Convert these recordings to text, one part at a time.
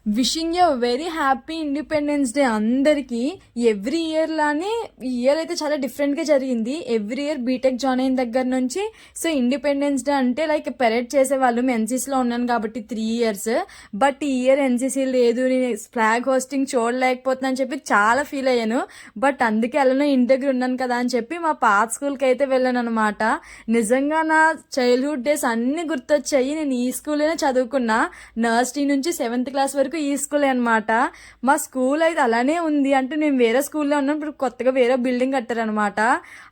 Wishing you very happy independence day అందరికీ. Every year లానే ఈ ఇయర్ అయితే చాలా డిఫరెంట్గా జరిగింది. ఎవ్రీ ఇయర్ బీటెక్ జాయిన్ అయిన దగ్గర నుంచి సో ఇండిపెండెన్స్ డే అంటే లైక్ పెరేడ్ చేసేవాళ్ళు. ఎన్సీసీలో ఉన్నాను కాబట్టి 3 years. బట్ ఈ ఇయర్ ఎన్సీసీ లేదు, నేను ఫ్లాగ్ హోస్టింగ్ చూడలేకపోతున్నా అని చెప్పి చాలా ఫీల్ అయ్యాను. బట్ అందుకే అలానే ఇంటి దగ్గర ఉన్నాను కదా అని చెప్పి మా పాత స్కూల్కి అయితే వెళ్ళాను అనమాట. నిజంగా నా చైల్డ్హుడ్ డేస్ అన్ని గుర్తొచ్చాయి. నేను ఈ స్కూల్లోనే చదువుకున్నా. నర్సరీ నుంచి 7th క్లాస్ వరకు ఈ స్కూల్ అనమాట. మా స్కూల్ అయితే అలానే ఉంది. అంటే మేము వేరే స్కూల్లో ఉన్నాం, ఇప్పుడు కొత్తగా వేరే బిల్డింగ్ కట్టారనమాట.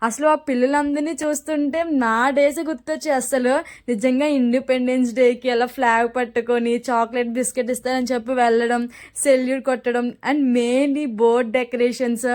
అసలు ఆ పిల్లలందరినీ చూస్తుంటే నా డేస్ గుర్తొచ్చి అసలు నిజంగా ఇండిపెండెన్స్ డేకి అలా ఫ్లాగ్ పట్టుకొని చాక్లెట్ బిస్కెట్ ఇస్తారని చెప్పి వెళ్ళడం, సెల్యూట్ కొట్టడం అండ్ మెయిన్లీ బోర్డ్ డెకరేషన్స్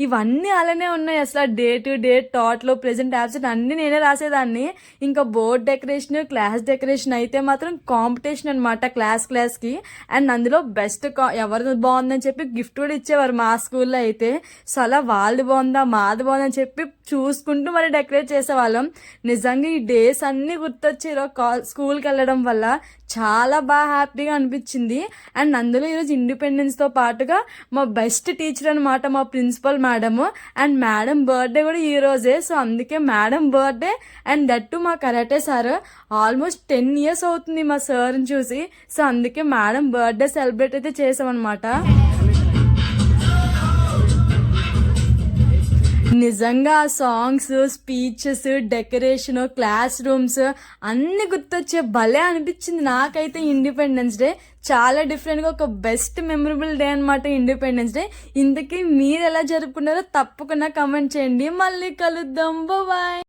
ఇవన్నీ అలానే ఉన్నాయి. అసలు డే టు డే టాట్లో ప్రెజెంట్ యాబ్సెంట్ అన్ని నేనే రాసేదాన్ని. ఇంకా బోర్డ్ డెకరేషన్, క్లాస్ డెకరేషన్ అయితే మాత్రం కాంపిటీషన్ అనమాట క్లాస్కి. అండ్ అందులో బెస్ట్ ఎవరిది బాగుందని చెప్పి గిఫ్ట్ కూడా ఇచ్చేవారు మా స్కూల్లో అయితే. సో అలా వాళ్ళది బాగుందా మాది బాగుందని చెప్పి చూసుకుంటూ మరి డెకరేట్ చేసేవాళ్ళం. నిజంగా ఈ డేస్ అన్నీ గుర్తొచ్చి స్కూల్కి వెళ్ళడం వల్ల చాలా బాగా హ్యాపీగా అనిపించింది. అండ్ అందులో ఈరోజు ఇండిపెండెన్స్తో పాటుగా మా బెస్ట్ టీచర్ అనమాట మా principal madam. And madam birthday కూడా ఈ రోజే. సో అందుకే మేడం బర్త్డే అండ్ దట్టు మా కరాటే సార్. ఆల్మోస్ట్ 10 years అవుతుంది మా సార్ని చూసి. సో అందుకే మేడం బర్త్డే సెలబ్రేట్ అయితే చేసామన్నమాట. నిజంగా songs, speeches, decoration, class rooms అన్ని గుర్తొచ్చే భలే అనిపించింది నాకైతే. ఇండిపెండెన్స్ డే చాలా డిఫరెంట్గా ఒక బెస్ట్ మెమరబుల్ డే అనమాట ఇండిపెండెన్స్ డే. ఇంతకీ మీరు ఎలా జరుపుకున్నారో తప్పకుండా కమెంట్ చేయండి. మళ్ళీ కలుద్దాం. బాయ్.